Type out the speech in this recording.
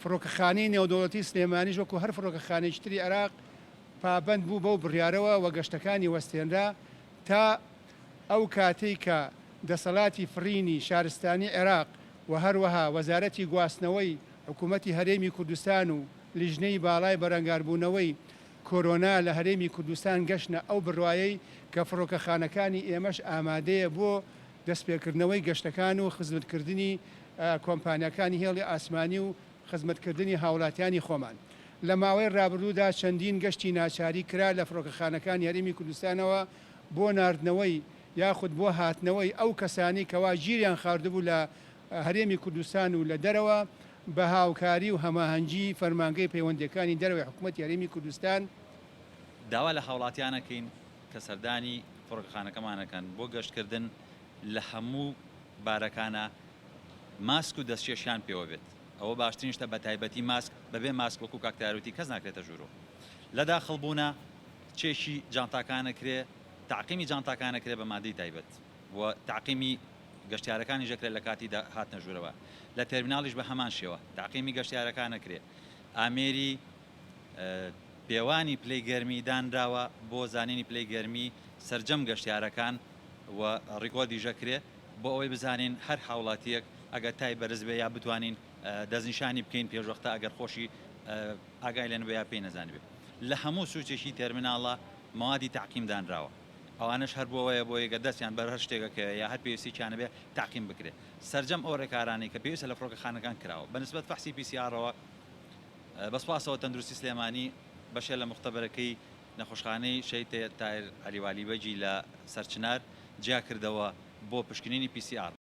فڕۆکەخانەی نێودەوڵەتی سلێمانیش وەکو هەر فڕۆکەخانەی تری عێراق پابەند بوو بەو بڕیارەوە وە گەشتەکانی وەستێنرا تا ئەو کاتەی کە دەسەڵاتی فڕینی شارستانی عێراق و هەروەها وەزارەتی گواستنەوەی حکوومەتی هەرێمی کوردستان و لیژنەی باڵای بەرەنگاربوونەوەی کۆرۆنا لە هەرێمی کوردستان گەشتە ئەو بڕوایەی کە فڕۆکەخانەکانی ئێمەش ئامادەیە بۆ دەستپێکردنەوەی گەشتەکان و خزمەتکردنی کۆمپانیەکانی هێڵی ئاسمانی و خزمەتکردنی هاوڵاتیانی خۆمان. لە ماوەی ڕابردوودا چەندین گەشتی ناچاری کرا لە فڕۆکەخانەکانی هەرێمی کوردستانەوە بۆ ناردنەوەی یاخود بۆ هاتنەوەی ئەو کەسانی کەوا ژیریان خاردبوو لە هەرێمی کوردستان و لە دەرەوە بە هاوکاری و هەماهەنگی فەرمانگەی پەیوەندیەکانی دەرەوەی حکوومەتی هەرێمی کوردستان داوا لە هاوڵاتیانەکەین کە سەردانی فڕۆکەخانەکەمانەکەن بۆ گەشتکردن لە هەموو بارەکانە ماسک و دەستچێشیان پێوە بێت. ئەوە باشترین شتە بە تایبەتی ماسک بەبێ ماسک وەکو کاکتاروتی کەس ناکرێتە ژوورۆ. لە داخڵبوونە چێشی جانتاکانەکرێ تعقیمی جانتاکانەکرێ بە مادەی تایبەت و تعقیمی گەشتیارەکانی ژەکرێت لە کاتی هاتنە ژوورەوە. لە تەرمیناڵیش بە هەمان شێوە تعقیمی گەشتیارەکانەکرێ. ئامێری پێوانی پلەی گەرمی دانراوە بۆ زانینی پلەی گەرمی سەرجەم گەشتیارەکان و ڕیکۆردی ژەکرێ بۆ ئەوەی بزانین هەر هاوڵاتیەک ئەگەر تای بەرز بێ یا بتوانین دەستنیشانی بکەین پێشوەختە ئەگەر خۆشی ئاگای لێن بێ یا پێی نەزانانی بێ. لە هەموو سوچێکی تەرمیناڵە موادی تعقیم دانراوە. ئەوانش هەر بۆەوەیە بۆ یەگە دەستیان بەر هەر شتێکەکە یا هەر پێویستییانە بێ تعقیم بکرێت. سەرجەم ئەو ڕێکارانی کە پێویستە لە فڕۆکەخانەکان کراوە بەنسبەت فەحسی پیسیارەوە بەسپاسەوە تەندروستی سلێمانی بەشێ لە مختبەرەکەی نەخۆشخانەی شەید تایر عەلیوالی بەجی لە سەرچنار جیا کردەوە بۆ پشکنینی PCR